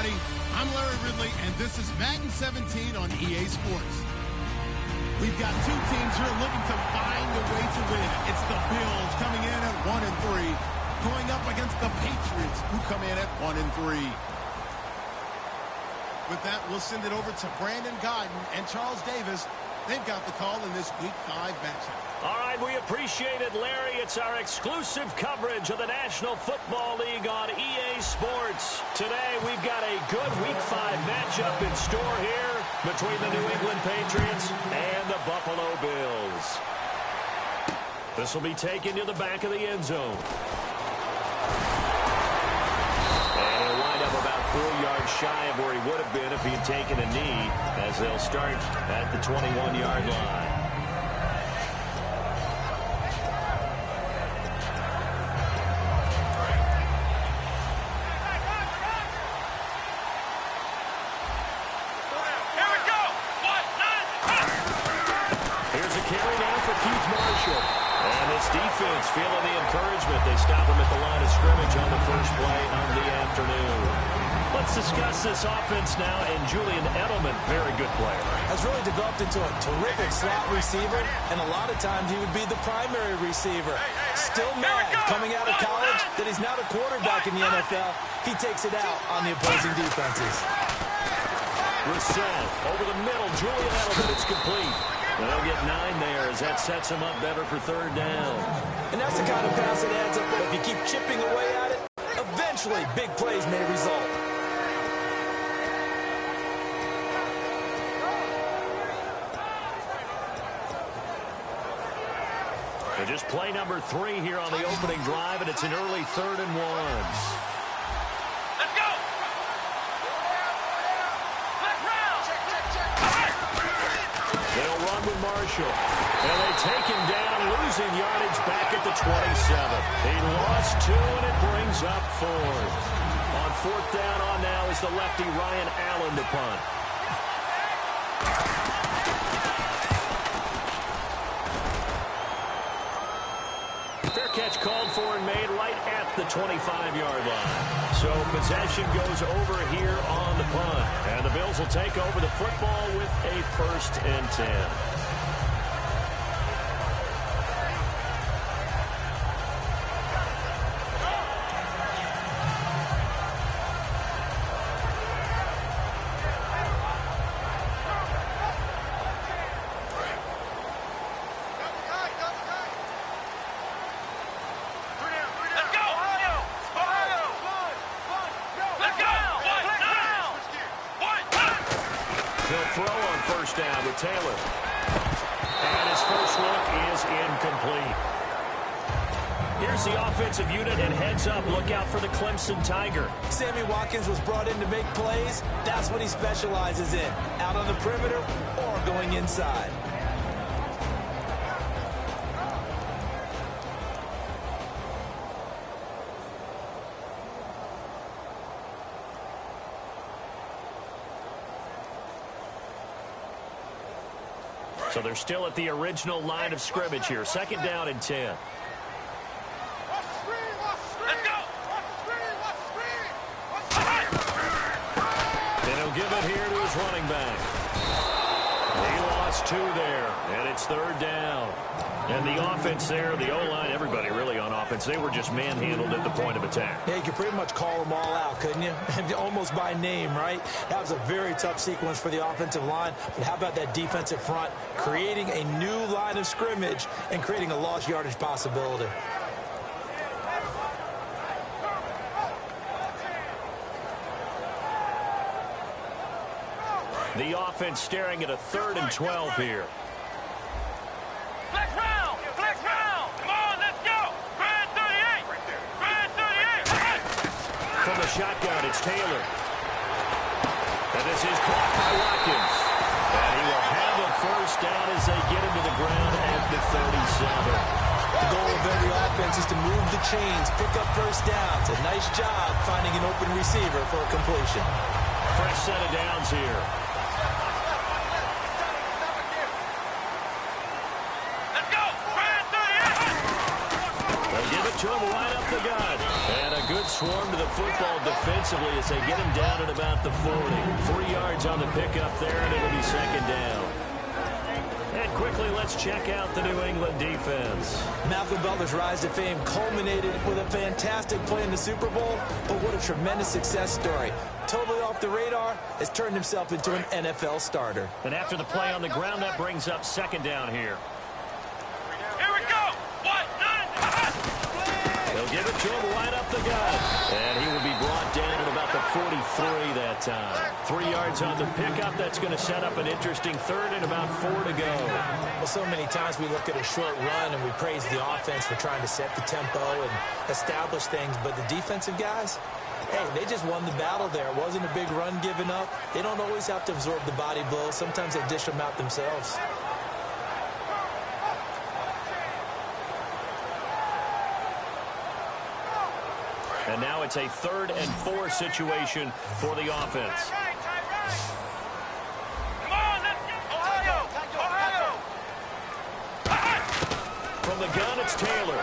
everybody. I'm Larry Ridley, and this is Madden 17 on EA Sports. We've got two teams here looking to find a way to win. It's the Bills coming in at 1-3, going up against the Patriots, who come in at 1-3. With that, we'll send it over to Brandon Godden and Charles Davis. They've got the call in this Week 5 matchup. All right, we appreciate it, Larry. It's our exclusive coverage of the National Football League on EA Sports. Today, we've got a good Week 5 matchup in store here between the New England Patriots and the Buffalo Bills. This will be taken to the back of the end zone. And he'll wind up about 4 yards shy of where he would have been if he had taken a knee, as they'll start at the 21-yard line. Defense feeling the encouragement. They stop him at the line of scrimmage on the first play of the afternoon. Let's discuss this offense now, and Julian Edelman, very good player. Has really developed into a terrific slot receiver, and a lot of times he would be the primary receiver. Still mad coming out of college that he's now the quarterback in the NFL. He takes it out on the opposing defenses. Rousseau over the middle. Julian Edelman, it's complete. They'll get 9 there as that sets him up better for third down. And that's the kind of pass that adds up. If you keep chipping away at it, eventually big plays may result. So just play number 3 here on the opening drive, and it's an early 3rd and 1. They'll run with Marshall. And they take him down, losing yardage back at the 27. He lost 2, and it brings up 4th. On 4th down on now is the lefty Ryan Allen to punt. Fair catch called for and made right at the 25-yard line. So possession goes over here on the punt. And the Bills will take over the football with a 1st and 10. Taylor. And his first look is incomplete. Here's the offensive unit, and heads up, look out for the Clemson Tiger. Sammy Watkins was brought in to make plays. That's what he specializes in, out on the perimeter or going inside. So they're still at the original line of scrimmage here. 2nd down and 10. Let's go! And he'll give it here to his running back. He lost 2 there, and it's 3rd down. And the offense there, the O-line, everybody really on offense, they were just manhandled at the point of attack. Yeah, you could pretty much call them all out, couldn't you? Almost by name, right? That was a very tough sequence for the offensive line. But how about that defensive front creating a new line of scrimmage and creating a lost yardage possibility? The offense staring at a 3rd and 12 here. Flex round! Come on, let's go! Brad 38! Brad 38! From the shotgun, it's Taylor. And this is caught by Watkins. And he will have a 1st down as they get him to the ground at the 37. The goal of every offense is to move the chains, pick up 1st downs. A nice job finding an open receiver for a completion. Fresh set of downs here. Let's go! Brad 38! They'll give it to him right up the gut. And a good swarm to the football defensively as they get him down at about the 40. 3 yards on the pickup there, and it'll be second down. And quickly, let's check out the New England defense. Malcolm Butler's rise to fame culminated with a fantastic play in the Super Bowl, but what a tremendous success story. Totally off the radar, has turned himself into an NFL starter. And after the play on the ground, that brings up second down here. Here we go. They'll give it to him right up the gut. And he will be brought down at about the 43 that time. 3 yards on the pickup. That's going to set up an interesting third and about 4 to go. Well, so many times we look at a short run and we praise the offense for trying to set the tempo and establish things. But the defensive guys, hey, they just won the battle there. It wasn't a big run given up. They don't always have to absorb the body blows. Sometimes they dish them out themselves. And now it's a 3rd and 4 situation for the offense. Come on, let's get Ohio! From the gun, it's Taylor.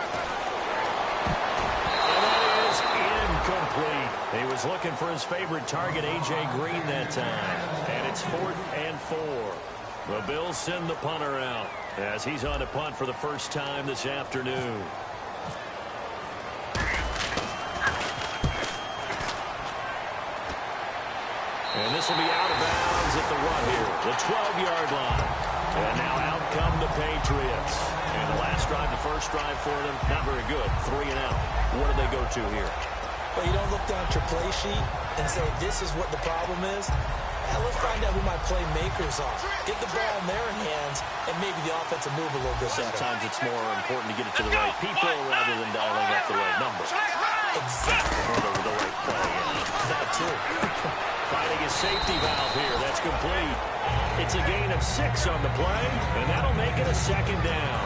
And that is incomplete. He was looking for his favorite target, A.J. Green, that time. And it's 4th and 4. The Bills send the punter out as he's on to punt for the first time this afternoon. And this will be out of bounds at the run here, the 12-yard line. And now out come the Patriots. And the last drive, the first drive for them, not very good. 3 and out. What do they go to here? Well, you don't look down at your play sheet and say, this is what the problem is. Let's find out who my playmakers are. Get the ball in their hands, and maybe the offense will move a little bit better. Sometimes it's more important to get it to the right people rather than dialing up the right numbers. Exactly. Or the right play. That, too. Finding his safety valve here. That's complete. It's a gain of 6 on the play, and that'll make it a second down.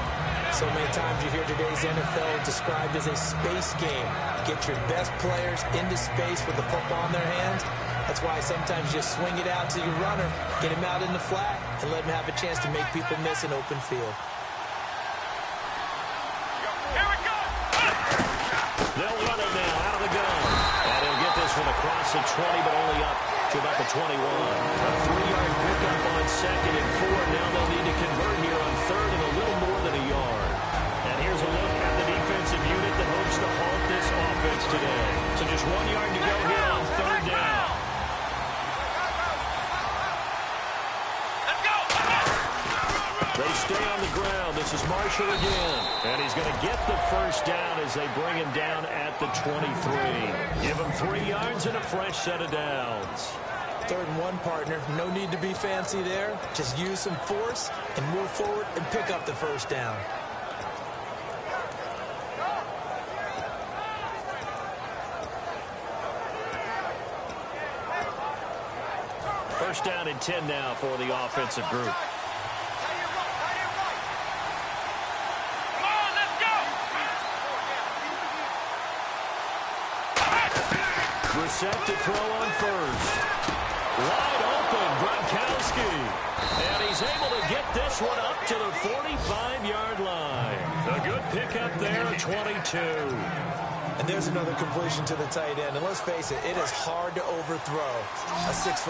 So many times you hear today's NFL described as a space game. Get your best players into space with the football in their hands. That's why sometimes you just swing it out to your runner, get him out in the flat, and let him have a chance to make people miss an open field. Here we go! They'll run it now out of the gun. And he'll get this one across the 20, but only up to about the 21. A 3-yard pickup on 2nd and 4. Now they'll need to convert here on 3rd and a little more than a yard. And here's a look at the defensive unit that hopes to halt this offense today. So just 1 yard to go here on 3rd down. They stay on the ground. This is Marshall again. And he's going to get the first down as they bring him down at the 23. Give him 3 yards and a fresh set of downs. 3rd and 1, partner. No need to be fancy there. Just use some force and move forward and pick up the first down. First down and 10 now for the offensive group. Set to throw on first. Wide open, Gronkowski. And he's able to get this one up to the 45-yard line. A good pickup there, 22. And there's another completion to the tight end. And let's face it, it is hard to overthrow a 6'6"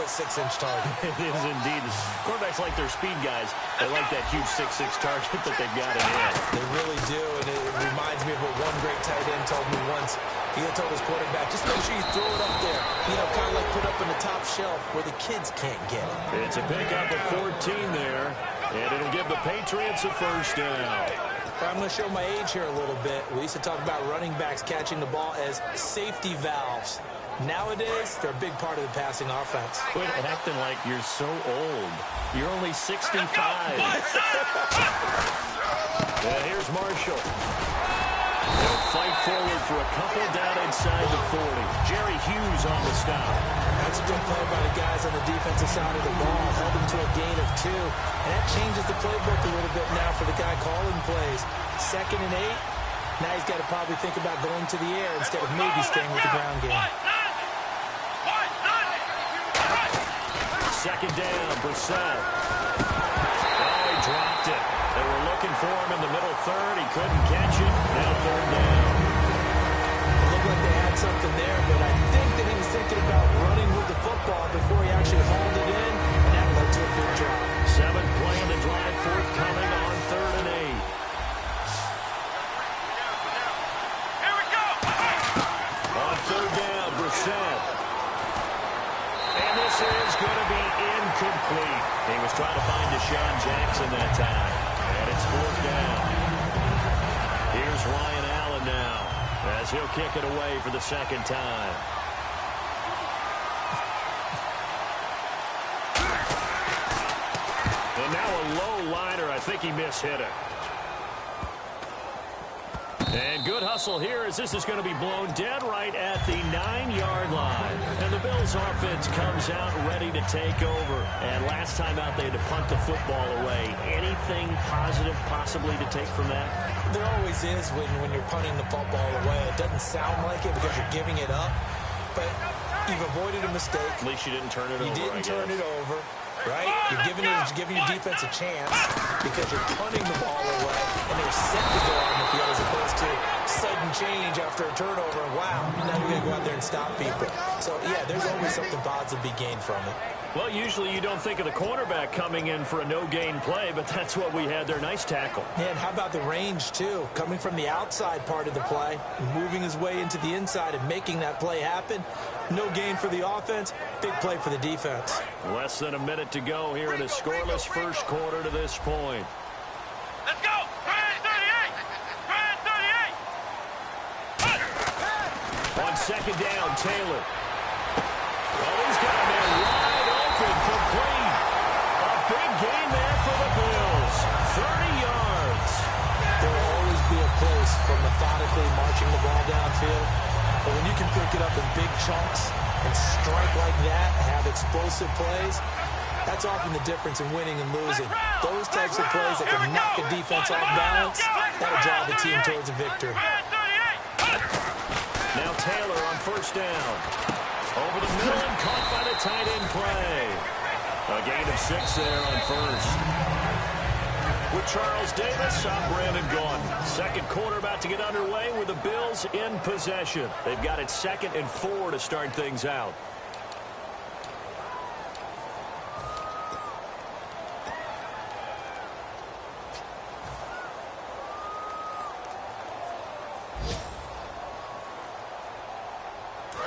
target. It is indeed. Quarterbacks like their speed guys. They like that huge 6'6" target that they've got in hand. They really do, and it reminds me of what one great tight end told me once. He told his quarterback, just make sure you throw it up there. You know, kind of like put up on the top shelf where the kids can't get it. It's a pickup of 14 there, and it'll give the Patriots a first down. I'm going to show my age here a little bit. We used to talk about running backs catching the ball as safety valves. Nowadays, they're a big part of the passing offense. Quit acting like you're so old. You're only 65. Yeah, here's Marshall. They'll fight forward for a couple down inside the 40. Jerry Hughes on the stop. That's a good play by the guys on the defensive side of the ball. Held him to a gain of 2. And that changes the playbook a little bit now for the guy calling plays. 2nd and 8. Now he's got to probably think about going to the air instead of maybe staying with the ground game. 2nd down, Brissett. Oh, he dropped it. They were looking for him in the middle 3rd. He couldn't catch it. Now 3rd down. Look looked like they had something there, but I think that he was thinking about running with the football before he actually hauled it in, and that led to a big drop. 7th play on the drive, forthcoming on 3rd and 8. Here we go. On 3rd down, Brissett. And this is going to be incomplete. He was trying to find Deshaun Jackson that time. And it's 4th down. Here's Ryan Allen now, as he'll kick it away for the 2nd time. And now a low liner. I think he mishit it. And good hustle here as this is going to be blown dead right at the 9-yard line. And the Bills offense comes out ready to take over. And last time out they had to punt the football away. Anything positive possibly to take from that? There always is when you're punting the football away. It doesn't sound like it because you're giving it up, but you've avoided a mistake. At least you didn't turn it over. You didn't turn it over, right? You're giving your defense a chance because you're punting the ball away, and they're set to go on the field as opposed to sudden change after a turnover. Wow, now we got to go out there and stop people. So, yeah, there's always something positive to be gained from it. Well, usually you don't think of the cornerback coming in for a no-gain play, but that's what we had there. Nice tackle. Yeah, and how about the range, too? Coming from the outside part of the play, moving his way into the inside and making that play happen. No gain for the offense, big play for the defense. Less than a minute to go here in a scoreless first quarter to this point. Let's go. Try 38. Try 38. On 2nd down, Taylor. Oh, he's got a man wide open, complete. A big gain there for the Bills. 30 yards. There will always be a place for methodically marching the ball downfield. But when you can pick it up in big chunks and strike like that and have explosive plays, that's often the difference in winning and losing. Those types of plays that can knock a defense off balance, that'll drive the team towards a victory. Now Taylor on 1st down. Over the middle and caught by the tight end play. A gain of 6 there on 1st. With Charles Davis, I'm Brandon Gaudin. 2nd quarter about to get underway with the Bills in possession. They've got it 2nd and 4 to start things out.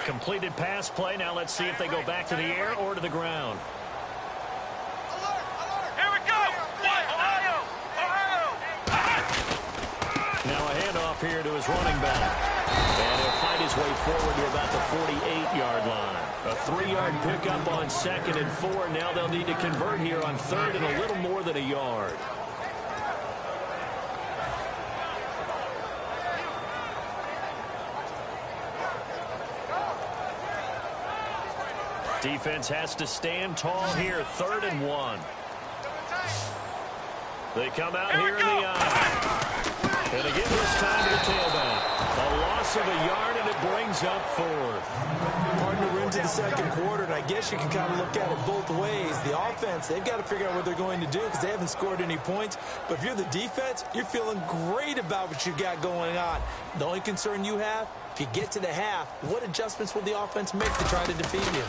Completed pass play. Now let's see if they go back to the air or to the ground. Here we go. Ohio. Now a handoff here to his running back. And he'll fight his way forward to about the 48-yard line. A 3-yard pickup on 2nd and 4. Now they'll need to convert here on 3rd and a little more than a yard. Defense has to stand tall here. 3rd and 1. They come out here in the eye. And again this time to the tailback. A loss of a yard, and it brings up 4th. Partner, we're into the 2nd quarter, and I guess you can kind of look at it both ways. The offense, they've got to figure out what they're going to do because they haven't scored any points. But if you're the defense, you're feeling great about what you got going on. The only concern you have, if you get to the half, what adjustments will the offense make to try to defeat you?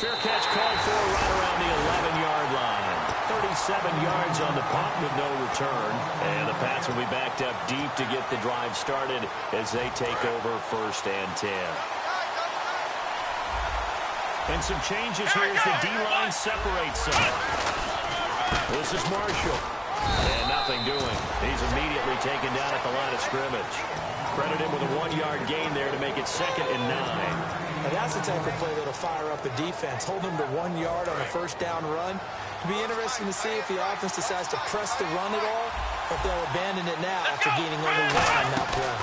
Fair catch called for right around the 11-yard line. 37 yards on the punt with no return. And the Pats will be backed up deep to get the drive started as they take over 1st and 10. And some changes here as the D-line separates some. This is Marshall. And nothing doing. He's immediately taken down at the line of scrimmage. Credit him with a 1-yard gain there to make it 2nd and 9. Now that's the type of play that'll fire up the defense. Hold them to 1 yard on a 1st down run. It'll be interesting to see if the offense decides to press the run at all, or if they'll abandon it now after gaining only 1 on that play.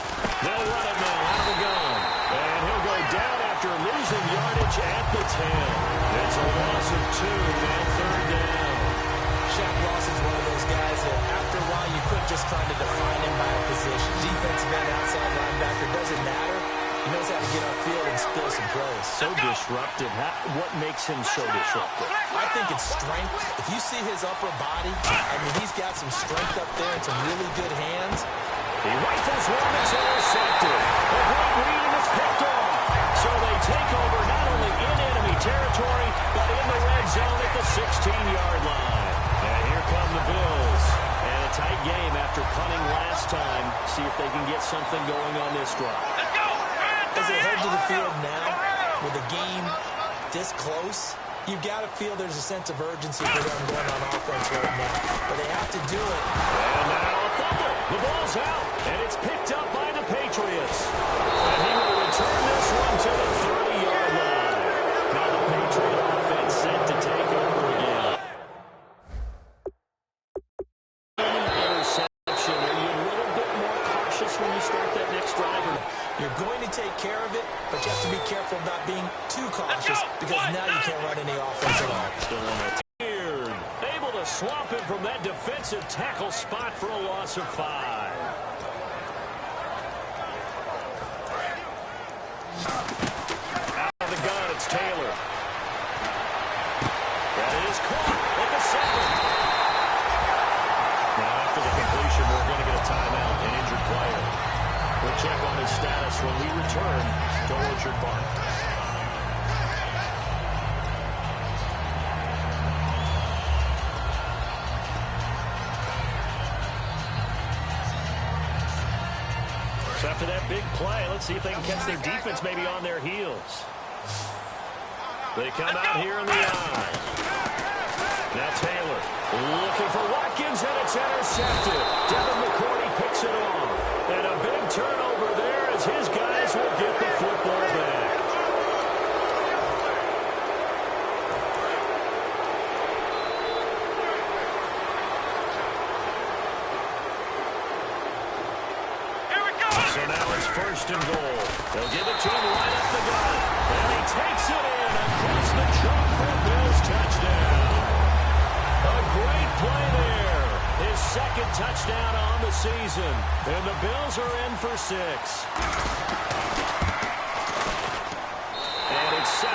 They'll run it now. Out of the gun. And he'll go down after losing yardage at the 10. It's a loss of 2 and 3rd down. Shaq Lawson's one of those guys that after a while you quit just trying to define him by a position. Defensive end, outside linebacker, doesn't matter. He knows how to get upfield and spill some plays. So disruptive. What makes him so disruptive? I think it's strength. If you see his upper body, I mean, he's got some strength up there and some really good hands. He rifles one, it's intercepted. A great read, and it's picked off. So they take over not only in enemy territory, but in the red zone at the 16-yard line. And here come the Bills. And a tight game after punting last time. See if they can get something going on this drive. As they head to the field now, with the game this close, you've got to feel there's a sense of urgency for them going on offense right now. But they have to do it. And now a fumble. The ball's out, and it's picked up by the Patriots. And he will return this one to the 30-yard line. Now the Patriot offense set to take over again. Interception. Are you a little bit more cautious when you start that next drive? You're going to take care of it, but you have to be careful about being too cautious because now you can't run any offense at all. Able to swamp him from that defensive tackle spot for a loss of 5. Out of the gun, it's Taylor. That is caught at the 7. Now after the completion, we're going to get a timeout, an injured player. We'll check on his status when we return to Orchard Park. So after that big play, let's see if they can catch their defense maybe on their heels. They come out here in the eye. Now Taylor looking for Watkins, and it's intercepted. Devin McCourty picks it off. And a big turnover there as his guys will get the football back. So now it's 1st and goal. They'll give it to him right up the gut. And he takes it in across the chalk for a Bills touchdown. A great play there. His 2nd touchdown on the season. And the Bills are in for 6. And it's 7-0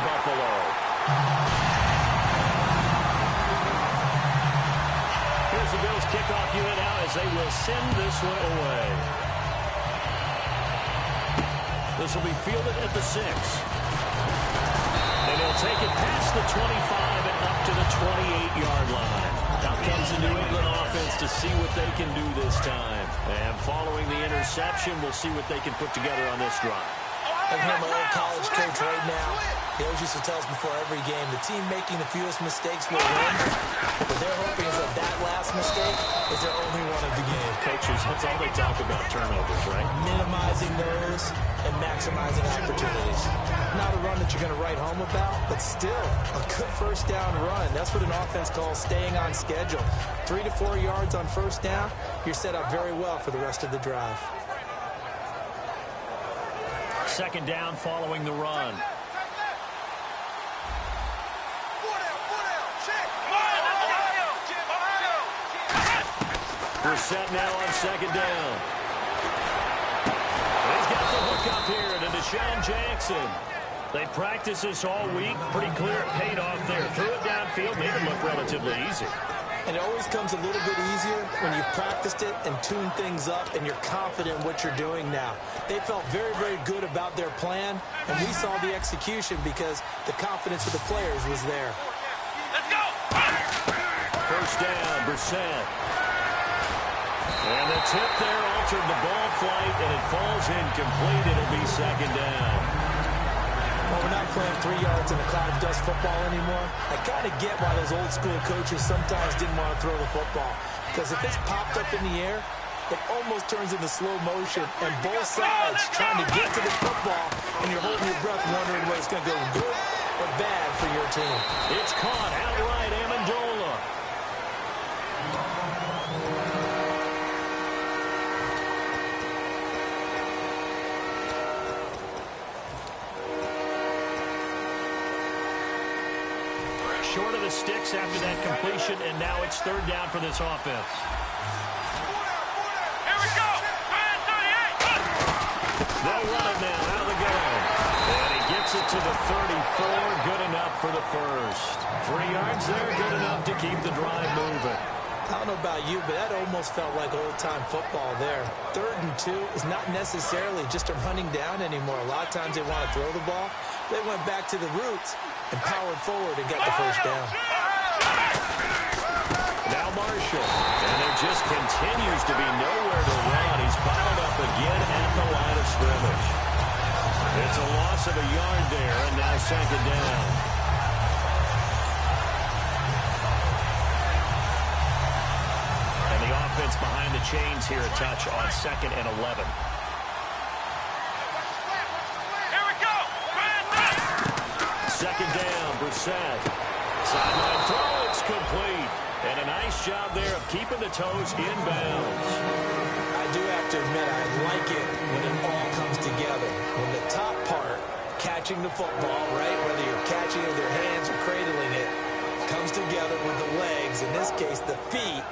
Buffalo. Here's the Bills kickoff unit out as they will send this one away. This will be fielded at the 6. And he'll take it past the 25 and up to the 28-yard line. Out comes the New England offense to see what they can do this time. And following the interception, we'll see what they can put together on this drive. I hear my old college coach right now. He always used to tell us before every game, the team making the fewest mistakes will win. But they're hoping is that last mistake is their only one of the game. Coaches, that's all they talk about, turnovers, right? Minimizing those and maximizing opportunities. Not a run that you're going to write home about, but still a good 1st down run. That's what an offense calls staying on schedule. 3 to 4 yards on 1st down, you're set up very well for the rest of the drive. 2nd down following the run. We're set now on 2nd down. He's got the hook up here to Deshaun Jackson. They practiced this all week. Pretty clear it paid off there. Threw it downfield, made it look relatively easy. And it always comes a little bit easier when you've practiced it and tuned things up and you're confident in what you're doing now. They felt very, very good about their plan, and we saw the execution because the confidence of the players was there. Let's go! 1st down, Brissett. And the tip there altered the ball flight, and it falls incomplete. It'll be 2nd down. Well, we're not playing 3 yards in a cloud of dust football anymore. I kind of get why those old school coaches sometimes didn't want to throw the football. Because if it's popped up in the air, it almost turns into slow motion. And both sides trying to get to the football, and you're holding your breath wondering whether it's going to go good or bad for your team. It's caught outright, Amendola. Short of the sticks after that completion, and now it's 3rd down for this offense. Here we go! Man 38! They'll run it now out of the gun. And he gets it to the 34. Good enough for the first. 3 yards there, good enough to keep the drive moving. I don't know about you, but that almost felt like old-time football there. 3rd and 2 is not necessarily just a running down anymore. A lot of times they want to throw the ball. They went back to the roots and powered forward and got the first down. Now Marshall. And there just continues to be nowhere to run. He's piled up again at the line of scrimmage. It's a loss of a yard there, and now 2nd down. Offense behind the chains here, a touch on 2nd and 11. Here we go. 2nd down, Brissett. Sideline throw, it's complete. And a nice job there of keeping the toes in bounds. I do have to admit, I like it when it all comes together. When the top part, catching the football, right, whether you're catching it with your hands or cradling it, comes together with the legs, in this case the feet,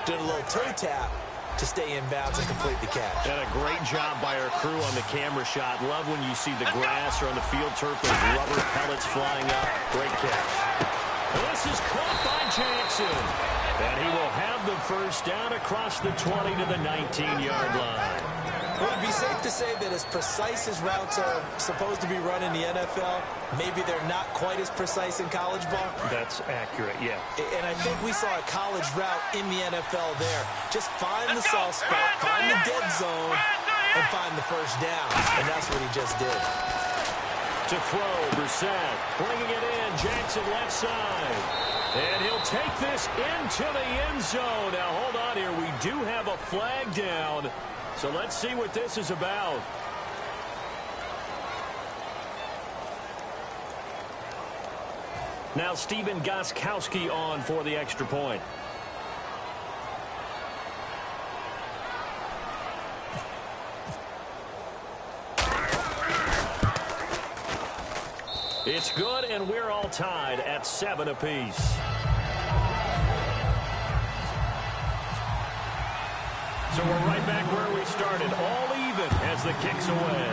doing a little toe tap to stay in bounds and complete the catch. And a great job by our crew on the camera shot. Love when you see the grass or on the field turf, those rubber pellets flying up. Great catch. And this is caught by Jackson. And he will have the first down across the 20 to the 19-yard line. Would it be safe to say that as precise as routes are supposed to be run in the NFL, maybe they're not quite as precise in college ball? That's accurate, yeah. And I think we saw a college route in the NFL there. Just find the soft spot, find the dead zone, and find the first down. And that's what he just did. To throw, Brissett bringing it in, Jackson left side. And he'll take this into the end zone. Now, hold on here. We do have a flag down. So let's see what this is about. Now Stephen Gostkowski on for the extra point. It's good, and we're all tied at 7 apiece. So we're right back where we started, all even as the kick's away.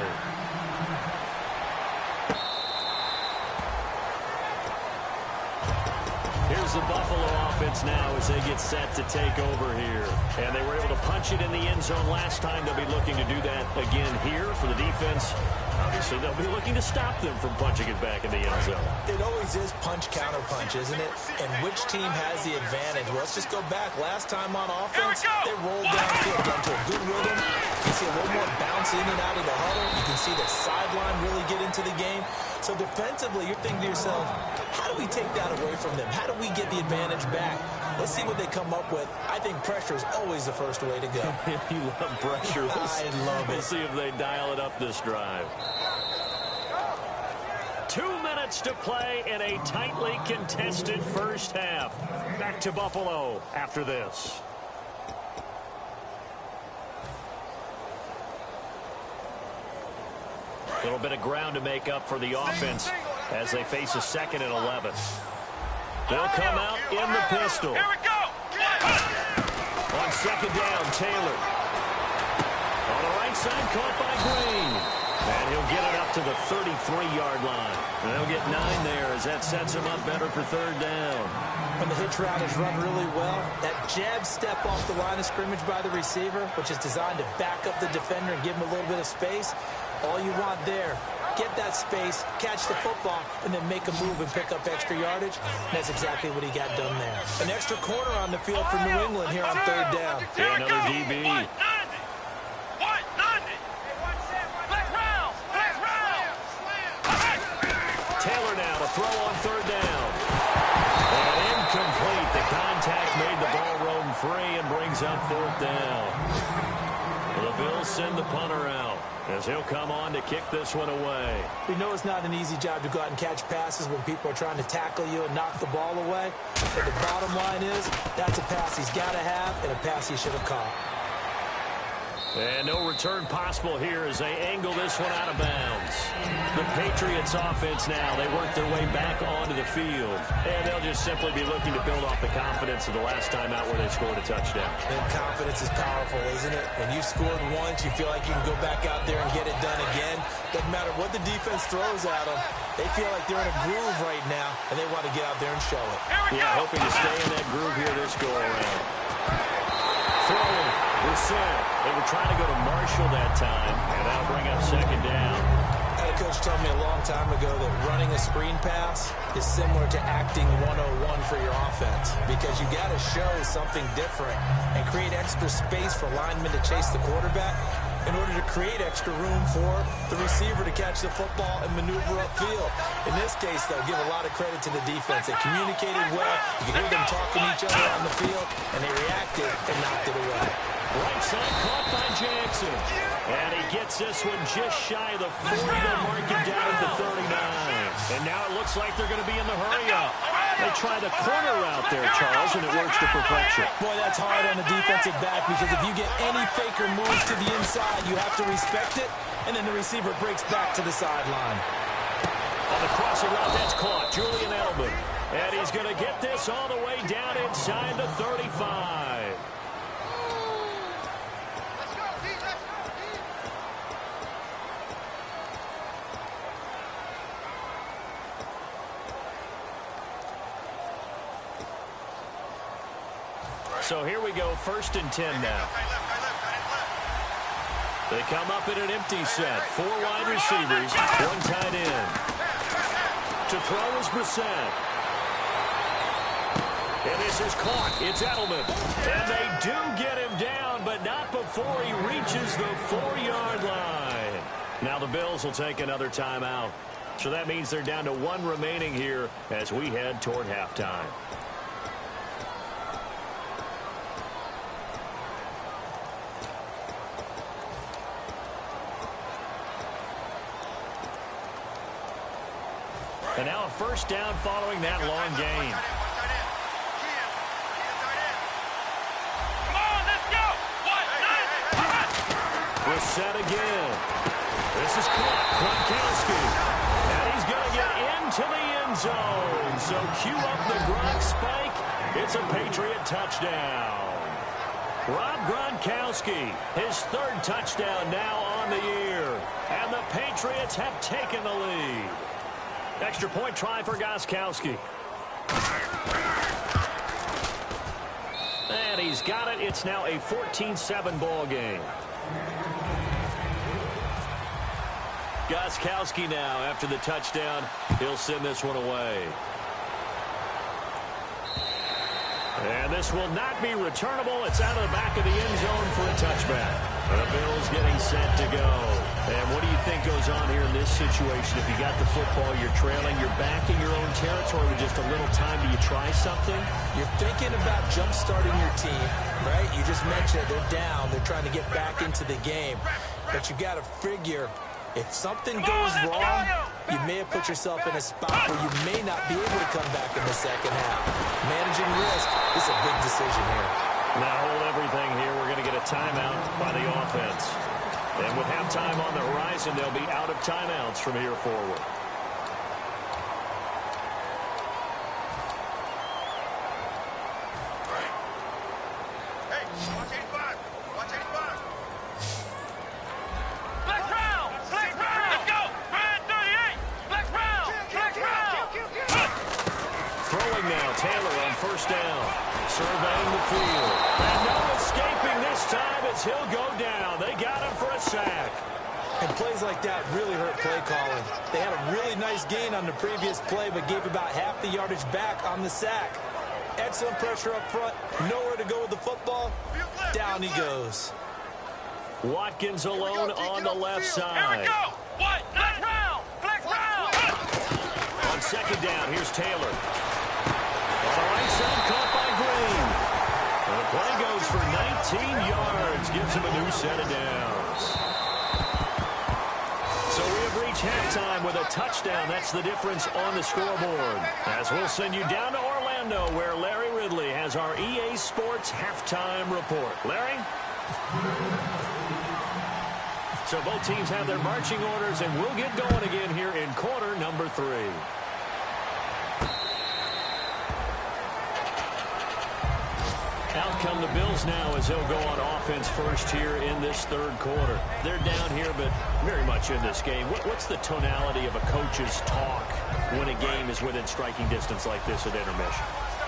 Here's the Buffalo offense now as they get set to take over here. And they were able to punch it in the end zone last time. They'll be looking to do that again here for the defense. Obviously, they'll be looking to stop them from punching it back in the end zone. It always is punch-counter-punch, isn't it? And which team has the advantage? Well, let's just go back. Last time on offense, they rolled downfield, got into a good rhythm. You see a little more bounce in and out of the huddle. You can see the sideline really get into the game. So defensively, you're thinking to yourself, how do we take that away from them? How do we get the advantage back? Let's see what they come up with. I think pressure is always the first way to go. You love pressure. I love it. We'll see if they dial it up this drive. 2 minutes to play in a tightly contested first half. Back to Buffalo after this. A little bit of ground to make up for the offense as they face a 2nd and 11. They'll come out in the pistol. Here we go. On 2nd down, Taylor. On the right side, caught by Green. And he'll get it up to the 33-yard line. And they'll get 9 there as that sets him up better for 3rd down. When the hitch route is run really well, that jab step off the line of scrimmage by the receiver, which is designed to back up the defender and give him a little bit of space, all you want there, get that space, catch the football, and then make a move and pick up extra yardage. And that's exactly what he got done there. An extra corner on the field for New England here on 3rd down. Yeah, another DB. Taylor now to throw on 3rd down. And incomplete. The contact made the ball roam free and brings up 4th down. The Bills send the punter out as he'll come on to kick this one away. We know it's not an easy job to go out and catch passes when people are trying to tackle you and knock the ball away. But the bottom line is that's a pass he's got to have and a pass he should have caught. And no return possible here as they angle this one out of bounds. The Patriots offense now, they work their way back onto the field. And they'll just simply be looking to build off the confidence of the last time out where they scored a touchdown. And confidence is powerful, isn't it? When you've scored once, you feel like you can go back out there and get it done again. Doesn't matter what the defense throws at them. They feel like they're in a groove right now, and they want to get out there and show it. Yeah, hoping to stay in that groove here this go-around. Throwing. Brissett. They were trying to go to Marshall that time, and that'll bring up second down. A coach told me a long time ago that running a screen pass is similar to acting 101 for your offense because you got to show something different and create extra space for linemen to chase the quarterback in order to create extra room for the receiver to catch the football and maneuver upfield. In this case, though, give a lot of credit to the defense. They communicated well. You can hear them talking to each other on the field, and they reacted and knocked it away. Right side caught by Jackson. And he gets this one just shy of the 40. They'll mark him down at the 39. And now it looks like they're going to be in the hurry-up. They try the corner route there, Charles, and it works to perfection. Boy, that's hard on the defensive back because if you get any faker moves to the inside, you have to respect it, and then the receiver breaks back to the sideline. On the crossing route, that's caught. Julian Edelman. And he's going to get this all the way down inside the 35. So here we go, 1st and 10 now. They come up in an empty set. 4 wide receivers, 1 tight end. To throw is Brissett. And this is caught. It's Edelman. And they do get him down, but not before he reaches the 4-yard line. Now the Bills will take another timeout. So that means they're down to 1 remaining here as we head toward halftime. And now a 1st down following that long gain. Come on, let's go. Brissett again. This is caught. Gronkowski. And he's going to get into the end zone. So cue up the Gronk spike. It's a Patriot touchdown. Rob Gronkowski, his 3rd touchdown now on the year. And the Patriots have taken the lead. Extra point try for Gostkowski. And he's got it. It's now a 14-7 ball game. Gostkowski now, after the touchdown, he'll send this one away. And this will not be returnable. It's out of the back of the end zone for a touchback. The Bills getting set to go. And what do you think goes on here in this situation? If you got the football, you're trailing, you're back in your own territory with just a little time. Do you try something? You're thinking about jump-starting your team, right? You just mentioned it. They're down. They're trying to get back into the game. But you got to figure, if something goes wrong, you may have put yourself in a spot where you may not be able to come back in the second half. Managing risk is a big decision here. Now hold everything here. We're going to get a timeout by the offense. And with halftime on the horizon, they'll be out of timeouts from here forward. Hey, watch 85. Watch 85. Flex round. Flex round. Let's go. Red 38. Flex round. Flex round. Throwing now. Taylor on 1st down. Surveying the field. And no escaping this time as he'll go down. They got him for a sack. And plays like that really hurt play calling. They had a really nice gain on the previous play, but gave about half the yardage back on the sack. Excellent pressure up front. Nowhere to go with the football. Down he goes. Watkins alone on the left side. Here we go. What? Flex round. Flex round. On 2nd down, here's Taylor. On the right side, caught by Green. And the play goes for 19 yards. Gives him a new set of downs. So we have reached halftime with a touchdown. That's the difference on the scoreboard. As we'll send you down to Orlando, where Larry Ridley has our EA Sports halftime report. Larry? So both teams have their marching orders, and we'll get going again here in quarter number 3. Out come the Bills now as they'll go on offense first here in this third quarter. They're down here, but very much in this game. What's the tonality of a coach's talk when a game is within striking distance like this at intermission?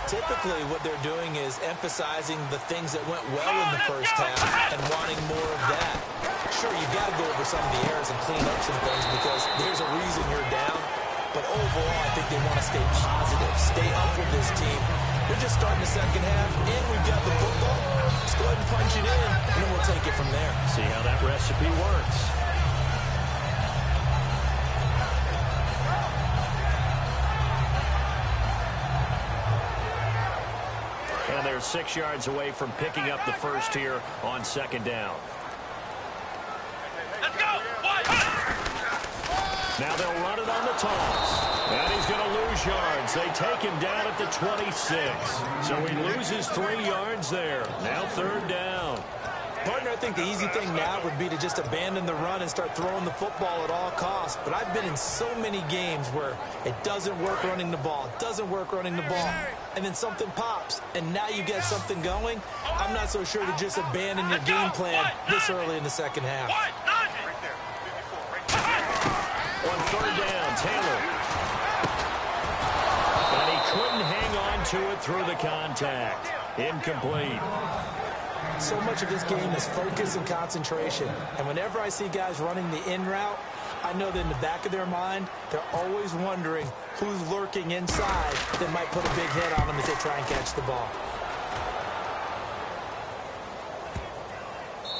Typically, what they're doing is emphasizing the things that went well in the first half and wanting more of that. Sure, you've got to go over some of the errors and clean up some things because there's a reason you're down. But overall, I think they want to stay positive, stay up with this team. We're just starting the second half, and we've got the football. Let's go ahead and punch it in, and then we'll take it from there. See how that recipe works. And they're 6 yards away from picking up the first here on second down. Let's go. Now they'll run it on the toss. And he's going to lose yards. They take him down at the 26. So he loses 3 yards there. Now third down. Partner, I think the easy thing now would be to just abandon the run and start throwing the football at all costs. But I've been in so many games where it doesn't work running the ball, and then something pops, and now you get something going. I'm not so sure to just abandon your game plan this early in the second half. On third down, Taylor. And he couldn't hang on to it through the contact. Incomplete. So much of this game is focus and concentration. And whenever I see guys running the in route, I know that in the back of their mind, they're always wondering who's lurking inside that might put a big hit on them as they try and catch the ball.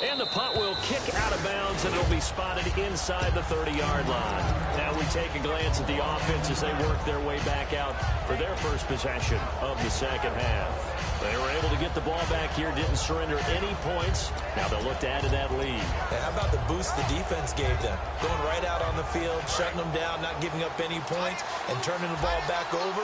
And the punt will kick out of bounds, and it'll be spotted inside the 30-yard line. Now we take a glance at the offense as they work their way back out for their first possession of the second half. They were able to get the ball back here, didn't surrender any points. Now they'll look to add to that lead. And how about the boost the defense gave them? Going right out on the field, shutting them down, not giving up any points, and turning the ball back over.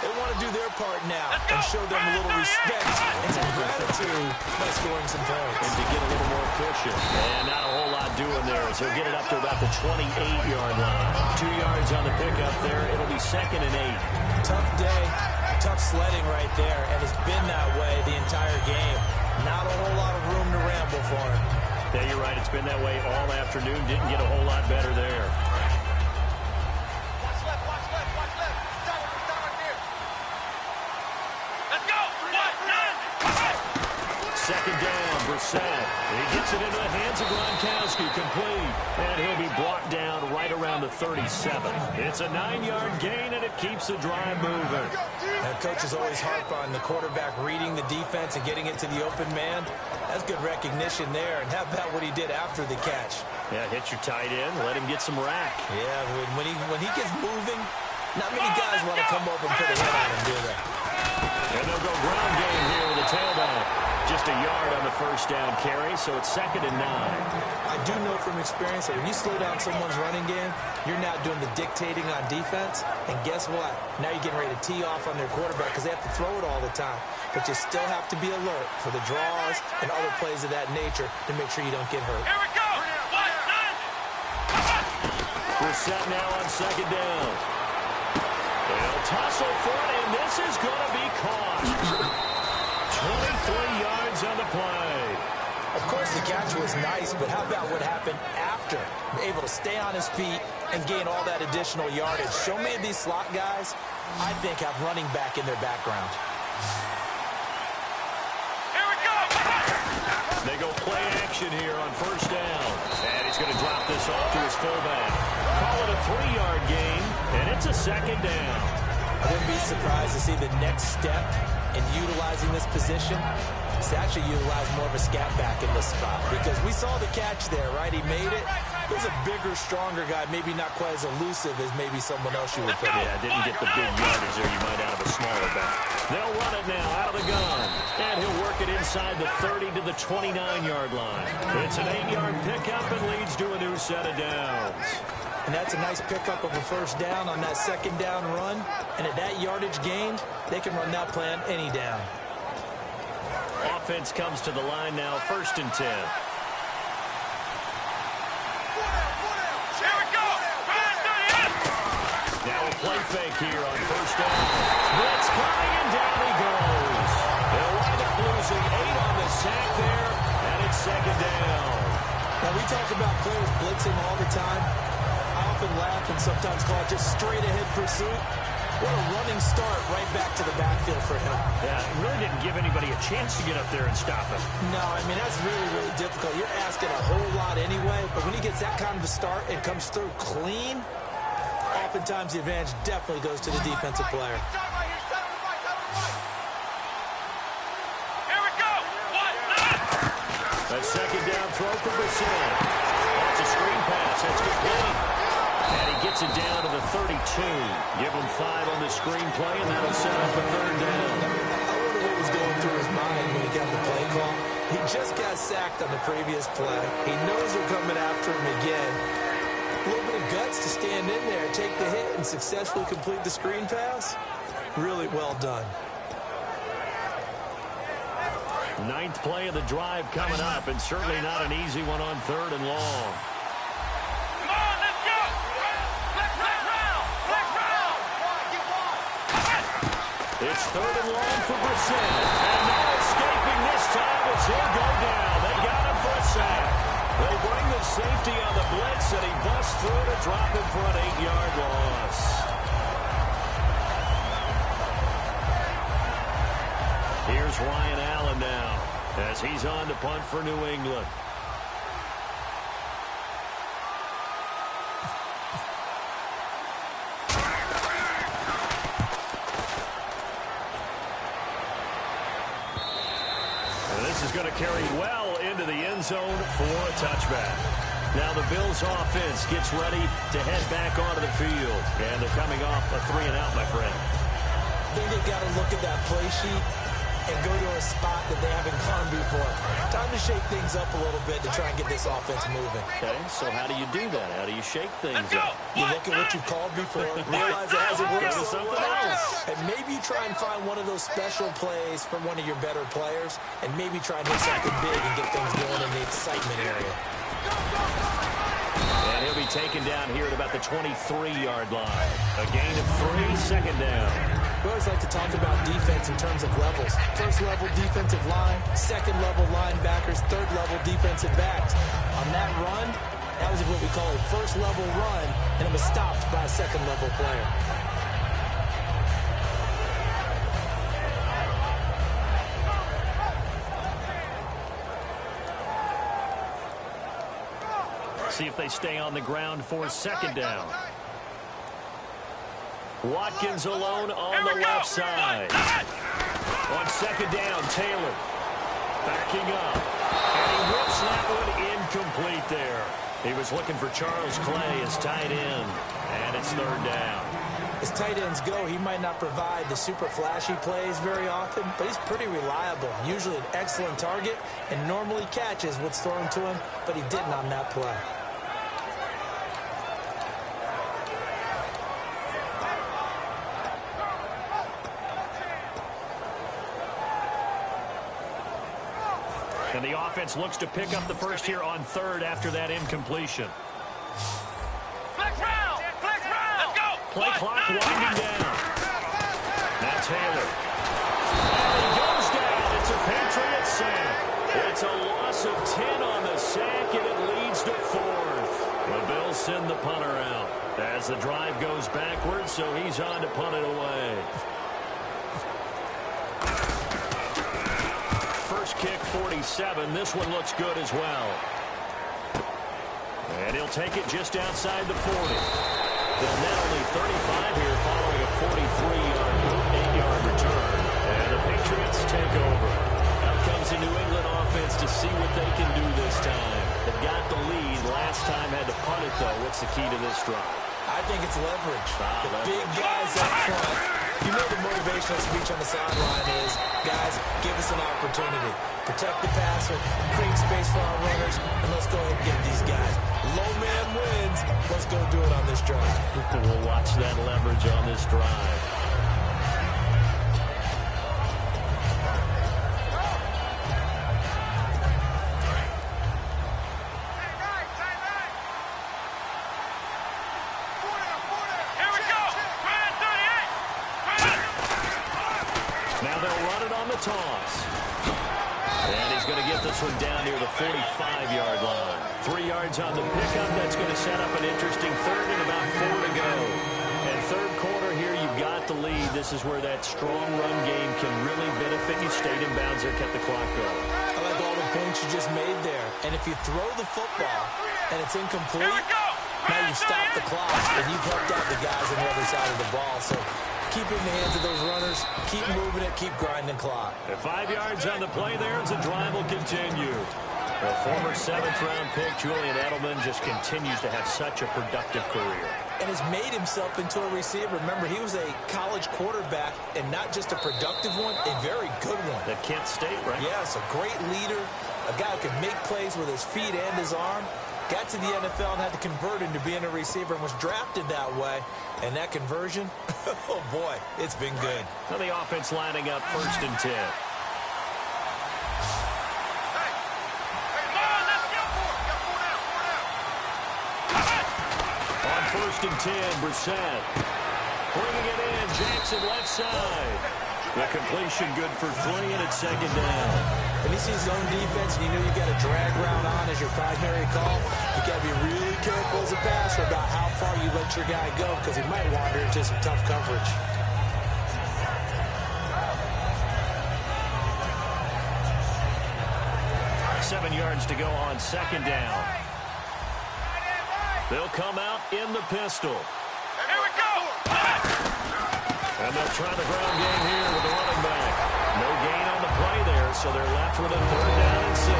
They want to do their part now and show them a little respect and some gratitude by scoring some points. And to get a little more cushion. And not a whole lot doing there as he'll get it up to about the 28-yard line. 2 yards on the pickup there. It'll be 2nd and 8. Tough day, tough sledding right there, and it's been that way the entire game. Not a whole lot of room to ramble for him. Yeah, you're right. It's been that way all afternoon. Didn't get a whole lot better there. Second down, Brissett. He gets it into the hands of Gronkowski, complete. And he'll be brought down right around the 37. It's a 9-yard gain, and it keeps the drive moving. And coaches always harp on the quarterback reading the defense and getting it to the open man. That's good recognition there. And how about what he did after the catch? Yeah, hit your tight end, let him get some rack. Yeah, when he gets moving, not many guys want to come over and put a hit on him, do they? And they'll go ground game here with a tailback. Just a yard on the first down carry, so it's 2nd and 9. I do know from experience that when you slow down someone's running game, you're now doing the dictating on defense. And guess what? Now you're getting ready to tee off on their quarterback because they have to throw it all the time. But you still have to be alert for the draws and other plays of that nature to make sure you don't get hurt. Here we go. Brissett now on second down. They'll tussle for it, and this is going to be caught. 23 yards on the play. Of course, the catch was nice, but how about what happened after? Able to stay on his feet and gain all that additional yardage. So many of these slot guys, I think, have running back in their background. Here we go. They go play action here on first down. And he's going to drop this off to his fullback. Call it a 3-yard gain, and it's a 2nd down. I wouldn't be surprised to see the next step in utilizing this position is to actually utilize more of a scat back in this spot. Because we saw the catch there, right? He made it. He was a bigger, stronger guy, maybe not quite as elusive as maybe someone else you would put in. Yeah, didn't get the big yardage there you might out of a smaller back. They'll run it now out of the gun. And he'll work it inside the 30 to the 29-yard line. It's an 8-yard pickup and leads to a new set of downs. And that's a nice pickup of a first down on that second down run. And at that yardage gained, they can run that plan any down. offense comes to the line now, 1st and 10. Here we go. Now a play fake here on 1st down. Blitz coming, and down he goes. They'll wind up losing 8 on the sack there, and it's 2nd down. Now, we talk about players blitzing all the time. I often laugh and sometimes call it just straight-ahead pursuit. What a running start right back to the backfield for him. Yeah, it really didn't give anybody a chance to get up there and stop him. No, I mean, that's really, really difficult. You're asking a whole lot anyway, but when he gets that kind of a start and comes through clean, oftentimes the advantage definitely goes to the defensive player. Here we go. A 2nd down throw for Brissett. That's a screen pass. That's complete. And he gets it down to the 32. Give him 5 on the screen play, and that'll set up a 3rd down. I wonder what was going through his mind when he got the play call. He just got sacked on the previous play. He knows they're coming after him again. A little bit of guts to stand in there, take the hit, and successfully complete the screen pass. Really well done. 9th play of the drive coming up, and certainly not an easy one on 3rd and long. Come on, let's go. Flex round. It's 3rd and long for Brissett. And no escaping this time as he'll go down. They got him for a sack. They bring the safety on the blitz, and he busts through to drop him for an 8-yard loss. Here's Ryan Allen now as he's on to punt for New England. And this is going to carry well into the end zone for a touchback. Now the Bills offense gets ready to head back onto the field. And they're coming off a 3-and-out, my friend. I think they got to look at that play sheet and go to a spot that they haven't gone before. Time to shake things up a little bit to try and get this offense moving. Okay, so how do you do that? How do you shake things up? You look at what you've called before, realize it hasn't worked Go to so something well, else. and maybe you try and find one of those special plays from one of your better players, and maybe try and hit something big and get things going in the excitement area. And he'll be taken down here at about the 23-yard line. A gain of 3, 2nd down. We always like to talk about defense in terms of levels. First level defensive line, second level linebackers, third level defensive backs. On that run, that was what we call a first level run, and it was stopped by a second level player. See if they stay on the ground for 2nd down. Watkins alone on the left side. On 2nd down, Taylor backing up. And he whips that one incomplete there. He was looking for Charles Clay as tight end. And it's 3rd down. As tight ends go, he might not provide the super flashy plays very often, but he's pretty reliable. Usually an excellent target and normally catches what's thrown to him, but he didn't on that play. And the offense looks to pick up the first here on 3rd after that incompletion. Flex round. Let's go. Play clock winding down. Now Taylor. And he goes down. It's a Patriot sack. It's a loss of 10 on the sack, and it leads to 4th. The Bills send the punter out as the drive goes backwards, so he's on to punt it away. First kick, 47. This one looks good as well. And he'll take it just outside the 40. They'll net only 35 here following a 43-yard, 8-yard return. And the Patriots take over. Out comes the New England offense to see what they can do this time. They've got the lead. Last time had to punt it, though. What's the key to this drive? I think it's leverage. The big guys up front. You know the motivational speech on the sideline is, guys, give us an opportunity. Protect the passer, create space for our runners, and let's go ahead and get these guys. Low man wins. Let's go do it on this drive. We'll watch that leverage on this drive. they'll run it on the toss. And he's going to get this one down near the 45-yard line. 3 yards on the pickup. That's going to set up an interesting third and about 4 to go. And third quarter here, you've got the lead. This is where that strong run game can really benefit you. Stayed in bounds there, kept the clock going. I like all the points you just made there. And if you throw the football and it's incomplete, now you stop the clock and you've helped out the guys on the other side of the ball. So keep it in the hands of those runners. Keep moving it. Keep grinding clock. At 5 yards on the play there as the drive will continue. The former 7th-round pick, Julian Edelman, just continues to have such a productive career. And has made himself into a receiver. Remember, he was a college quarterback, and not just a productive one, a very good one. At Kent State, right? Yes, a great leader, a guy who can make plays with his feet and his arm. Got to the NFL and had to convert into being a receiver and was drafted that way. And that conversion, oh boy, it's been good. So the offense lining up 1st and 10. On 1st and 10, Brissett. Bringing it in, Jackson left side. The completion good for 3, and it's 2nd down. When you see zone defense and you know you got a drag route on as your primary call, you got to be really careful as a passer about how far you let your guy go because he might wander into some tough coverage. Seven yards to go on 2nd down. They'll come out in the pistol. Here we go! And they'll try the ground game here with the running back. No gain on the play there, so they're left with a 3rd down and 6.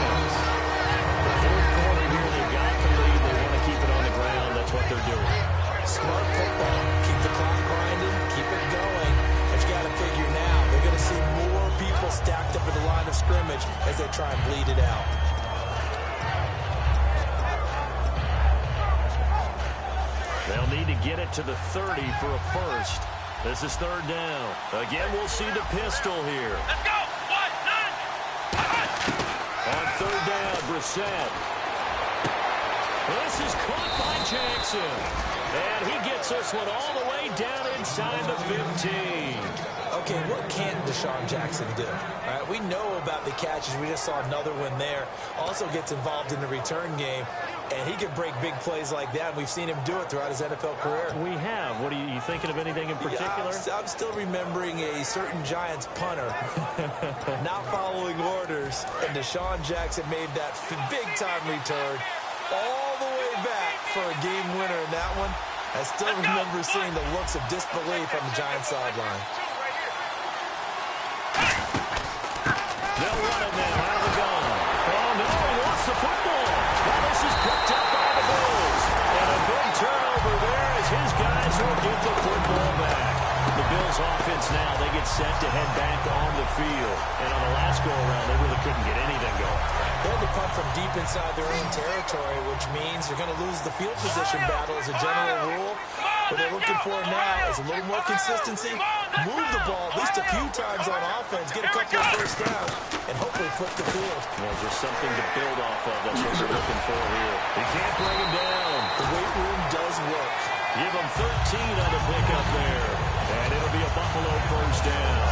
The 4th quarter here, they've got the lead. They want to keep it on the ground. That's what they're doing. Smart football. Keep the clock grinding. Keep it going. But you got to figure now, they're going to see more people stacked up at the line of scrimmage as they try and bleed it out. They'll need to get it to the 30 for a first. This is 3rd down. Again, we'll see the pistol here. Let's go! 1, 9. On 3rd down, Brissett. This is caught by Jackson. And he gets this one all the way down inside the 15. Okay, what can't Deshaun Jackson do? All right, we know about the catches. We just saw another one there. Also gets involved in the return game, and he can break big plays like that. We've seen him do it throughout his NFL career. We have. What are you thinking of anything in particular? Yeah, I'm still remembering a certain Giants punter not following orders, and Deshaun Jackson made that big-time return all the way back for a game winner in that one. I still remember seeing the looks of disbelief on the Giants sideline. They'll run it now out of the gun. Oh, no, he lost the football. Now this is picked up by the Bills. And a big turnover there as his guys will get the football back. The Bills offense now, they get set to head back on the field. And on the last go-around, they really couldn't get anything going. They had to punt from deep inside their own territory, which means they're going to lose the field position battle as a general rule. What they're looking for now is a little more consistency, move the ball at least a few times on offense, get a couple of first downs, and hopefully flip the field. Yeah, just something to build off of. That's what they're looking for here. They can't bring him down. The weight room does work. Give him 13 on the pickup there. And it'll be a Buffalo first down.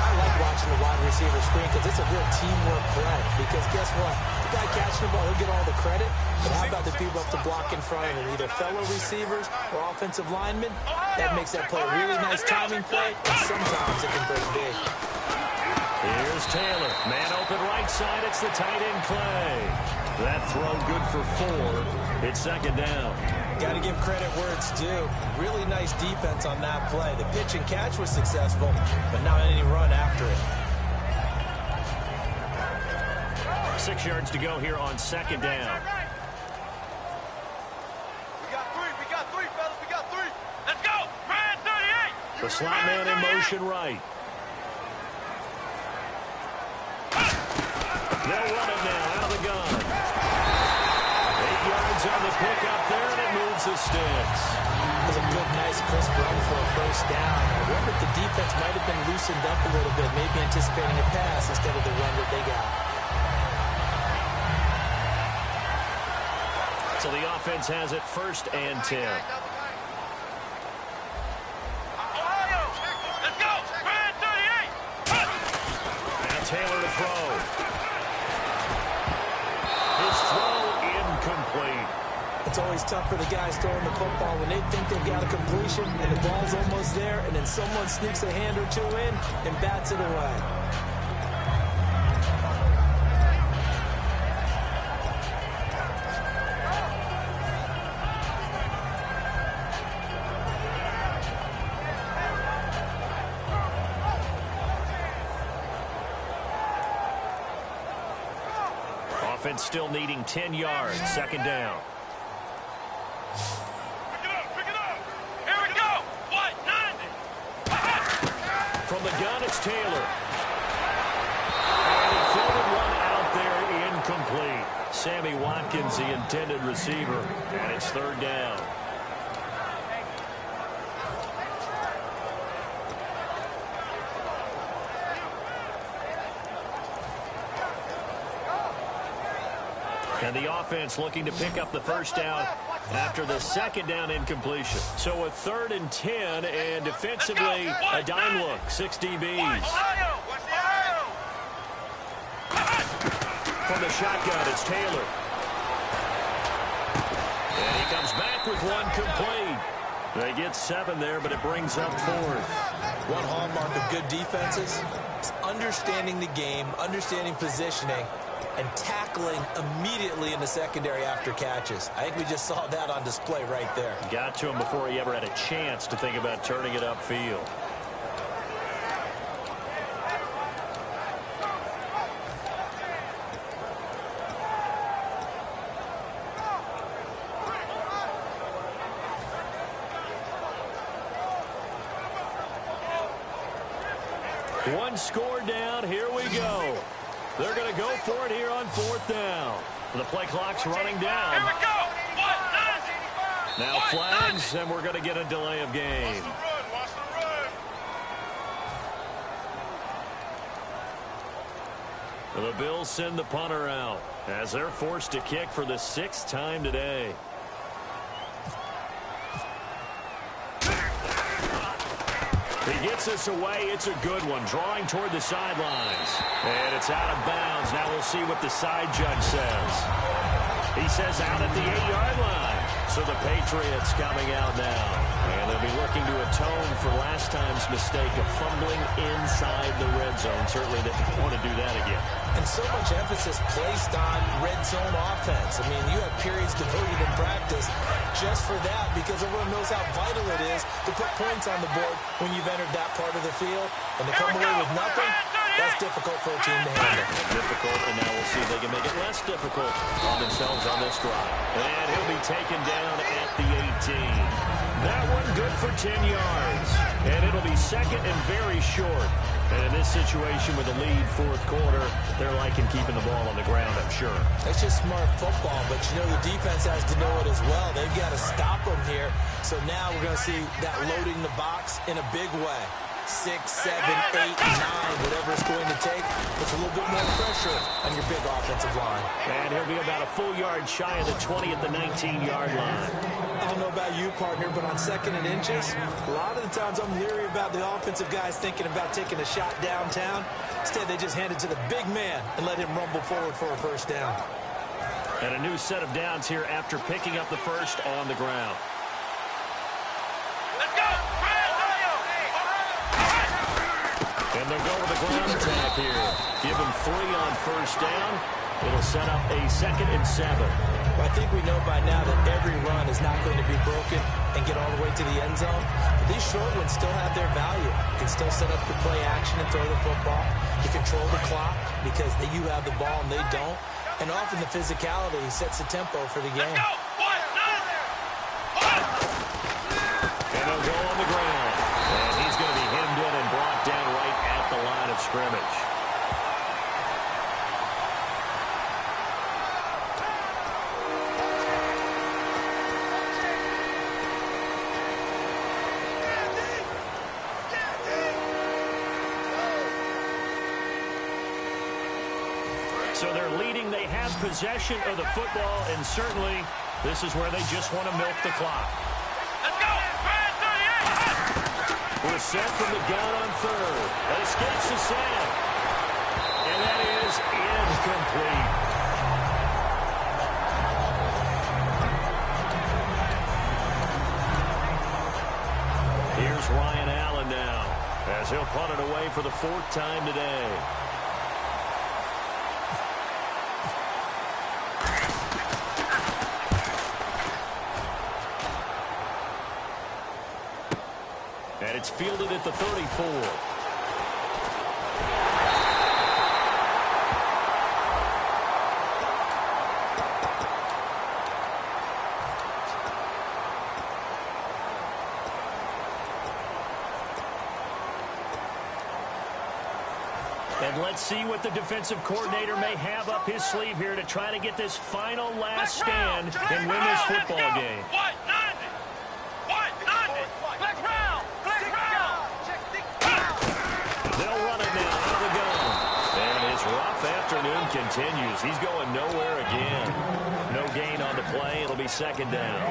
I like watching the wide receiver screen because it's a real teamwork play. Because guess what? The guy catching the ball, he'll get all the credit. But how about the people up to block in front of him? Either fellow receivers or offensive linemen. That makes that play a really nice timing play. And sometimes it can break big. Here's Taylor. Man open right side. It's the tight end Clay. That throw good for 4. It's 2nd down. Got to give credit where it's due. Really nice defense on that play. The pitch and catch was successful, but not any run after it. 6 yards to go here on 2nd down. We got 3, fellas, we got 3. Let's go! Ryan 38! The slot man in motion right. They'll run it now out of the gun. 8 yards on the pickup there, and it moves the sticks. It was a good, nice, crisp run for a first down. I wonder if the defense might have been loosened up a little bit, maybe anticipating a pass instead of the run that they got. So the offense has it 1st and 10. Let's go! Ryan 38! throw. His throw incomplete. It's always tough for the guys throwing the football when they think they've got a completion and the ball's almost there, and then someone sneaks a hand or two in and bats it away. Offense still needing 10 yards. Second down. Pick it up. Here we go. What? 90. From the gun, it's Taylor. And he floated one out there, incomplete. Sammy Watkins, the intended receiver, and it's third down. And the offense looking to pick up the first down after the second down incompletion. So a 3rd and 10, and defensively a dime look. 6 DBs. From the shotgun, it's Taylor. And he comes back with one complete. They get 7 there, but it brings up 4th. One hallmark of good defenses is understanding the game, understanding positioning, and tackling immediately in the secondary after catches. I think we just saw that on display right there. Got to him before he ever had a chance to think about turning it upfield. One score down. Here we go. They're going to go for it here on 4th down. The play clock's running down. Here we go. Now flags, and we're going to get a delay of game. Watch the run. The Bills send the punter out as they're forced to kick for the 6th time today. He gets this away. It's a good one. Drawing toward the sidelines. And it's out of bounds. Now we'll see what the side judge says. He says out at the 8-yard line. So the Patriots coming out now. And they'll be looking to atone for last time's mistake of fumbling inside the red zone. Certainly they don't want to do that again. And so much emphasis placed on red zone offense. I mean, you have periods devoted in practice just for that because everyone knows how vital it is to put points on the board when you've entered that part of the field. And to come away with nothing, that's difficult for a team to handle. Difficult, and now we'll see if they can make it less difficult on themselves on this drive. And he'll be taken down at the 18. That one good for 10 yards. And it'll be second and very short. And in this situation with a lead 4th quarter, they're liking keeping the ball on the ground, I'm sure. It's just smart football, but you know the defense has to know it as well. They've got to stop them here. So now we're going to see that loading the box in a big way. 6, 7, 8, 9, whatever it's going to take. Puts a little bit more pressure on your big offensive line. And he'll be about a full yard shy of the 20 at the 19-yard line. I don't know about you, partner, but on 2nd and inches, a lot of the times I'm leery about the offensive guys thinking about taking a shot downtown. Instead, they just hand it to the big man and let him rumble forward for a first down. And a new set of downs here after picking up the first on the ground. Let's go. And they'll go with a ground attack here. Give him 3 on first down. It'll set up a 2nd and 7. Well, I think we know by now that every run is not going to be broken and get all the way to the end zone. But these short ones still have their value. You can still set up the play action and throw the football. You control the clock because you have the ball and they don't. And often the physicality sets the tempo for the game. And they'll go on the ground. And he's going to be hemmed in and brought down right at the line of scrimmage. So they're leading. They have possession of the football, and certainly this is where they just want to milk the clock. Let's go. We're set from the gun on 3rd. That escapes the sack. And that is incomplete. Here's Ryan Allen now, as he'll punt it away for the 4th time today. And it's fielded at the 34. And let's see what the defensive coordinator may have up his sleeve here to try to get this final last stand and win this football game. They'll run it now out of the gun. And his rough afternoon continues. He's going nowhere again. No gain on the play. It'll be 2nd down.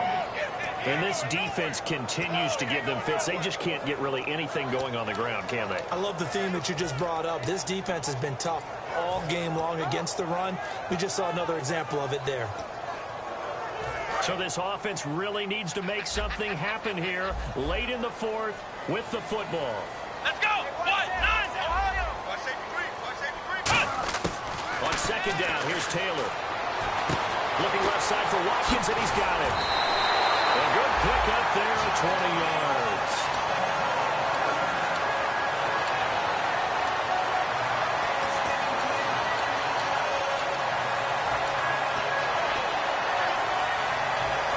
And this defense continues to give them fits. They just can't get really anything going on the ground, can they? I love the theme that you just brought up. This defense has been tough all game long against the run. We just saw another example of it there. So this offense really needs to make something happen here late in the 4th with the football. Let's go! On 2nd down, here's Taylor. Looking left side for Watkins, and he's got it. A good pick up there at 20 yards.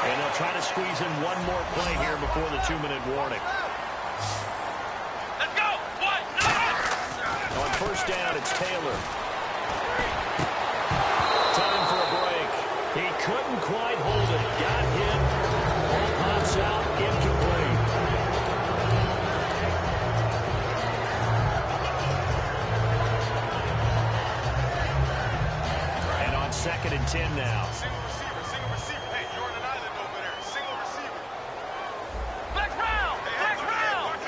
And they'll try to squeeze in one more play here before the 2-minute warning. Let's go! On 1st down, it's Taylor. Time for a break. He couldn't quite hold it. Got hit. Ball pops out. Incomplete. And on 2nd and 10 now. Single receiver. Hey, you're on an island over there. Single receiver. Flex round!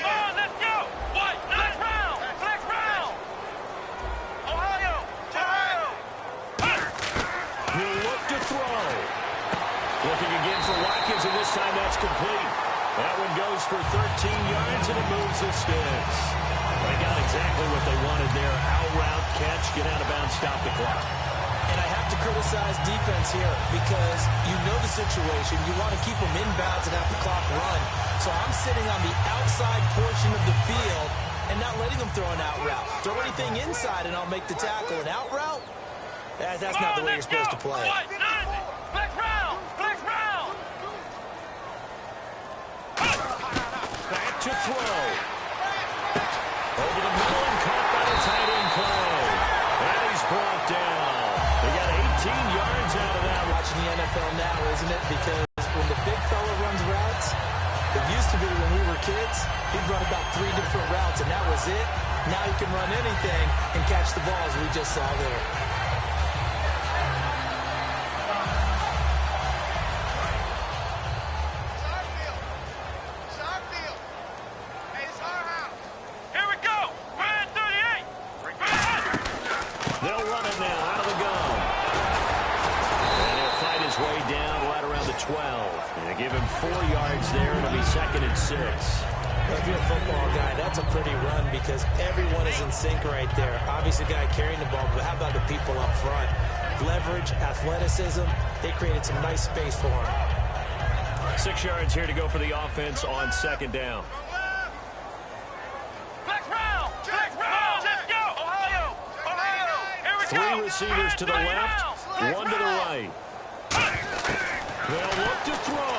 Come on, let's go! Flex round! Ohio! He'll look to throw. Looking again for Watkins, and this time that's complete. That one goes for 13 yards, and it moves the sticks. They got exactly what they wanted there. Out route, catch, get out of bounds, stop the clock. And I have to criticize defense here because you know the situation. You want to keep them inbounds and have the clock run. So I'm sitting on the outside portion of the field and not letting them throw an out route. Throw anything inside, and I'll make the tackle. An out route? That's not the way you're supposed to play. Flex round! Back to throw. Over the middle and caught by the tight end play. And he's brought down. They got 18 yards out of that. Watching the NFL now, isn't it? Because when the big fella runs routes, it used to be when we were kids, he'd run about 3 different routes, and that was it. Now he can run anything and catch the balls we just saw there. They'll run it now out of the gun. And he'll fight his way down right around the 12. And they give him 4 yards there. It'll be 2nd and 6. If you're a football guy, that's a pretty run because everyone is in sync right there. Obviously, the guy carrying the ball, but how about the people up front? Leverage, athleticism, they created some nice space for him. 6 yards here to go for the offense on 2nd down. Let's go! Ohio! Here we go! 3 receivers to the left, 1 to the right. They'll look to throw.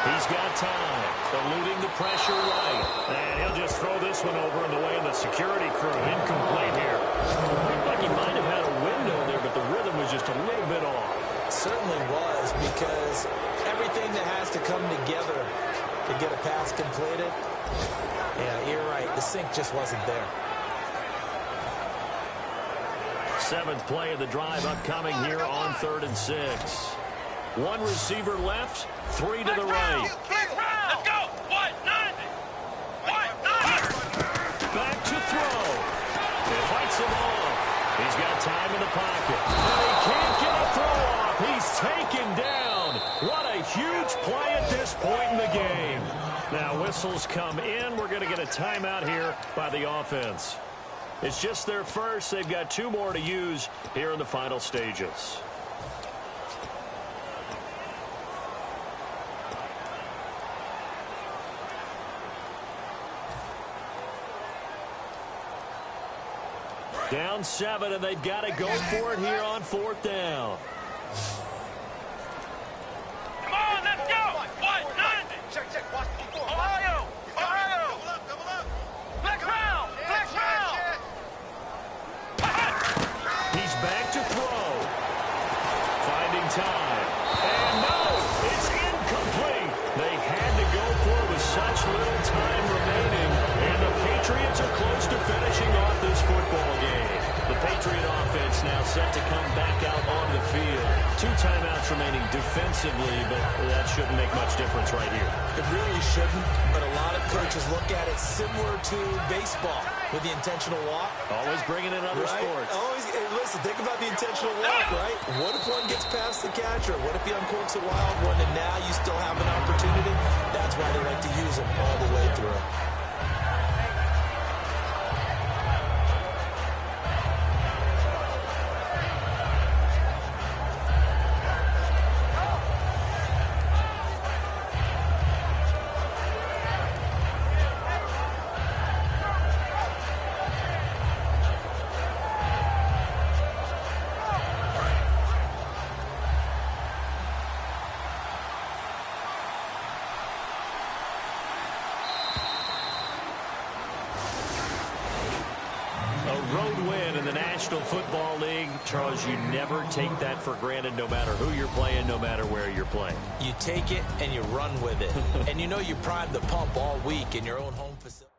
He's got time, eluding the pressure right. And he'll just throw this one over in the way of the security crew. Incomplete here. Looked like he might have had a window there, but the rhythm was just a little bit off. It certainly was because everything that has to come together to get a pass completed, yeah, you're right. The sync just wasn't there. 7th play of the drive upcoming here on 3rd and 6. 1 receiver left, 3 to the right. Let's go! Back to throw. It fights him off. He's got Now whistles come in. We're going to get a timeout here by the offense. It's just their first. They've got 2 more to use here in the final stages. Down 7, and they've got to go for it here on 4th down. Come on, let's go! What? Check, watch the ball. Ohio! Double up! Flex round! He's back to throw. Finding time. And no, it's incomplete. They had to go for it with such little time remaining. And the Patriots are close to finishing off this football game. The Patriot offense now set to come back out onto the field. 2 timeouts remaining defensively, but that shouldn't make much difference right here. It really shouldn't, but a lot of coaches look at it similar to baseball with the intentional walk. Always bringing in other sports. Always, hey, listen, think about the intentional walk, right? What if one gets past the catcher? What if he uncorks a wild one and now you still have an opportunity? That's why they like to use them all the way through. Road win in the National Football League. Charles, you never take that for granted no matter who you're playing, no matter where you're playing. You take it and you run with it. And you know you primed the pump all week in your own home facility.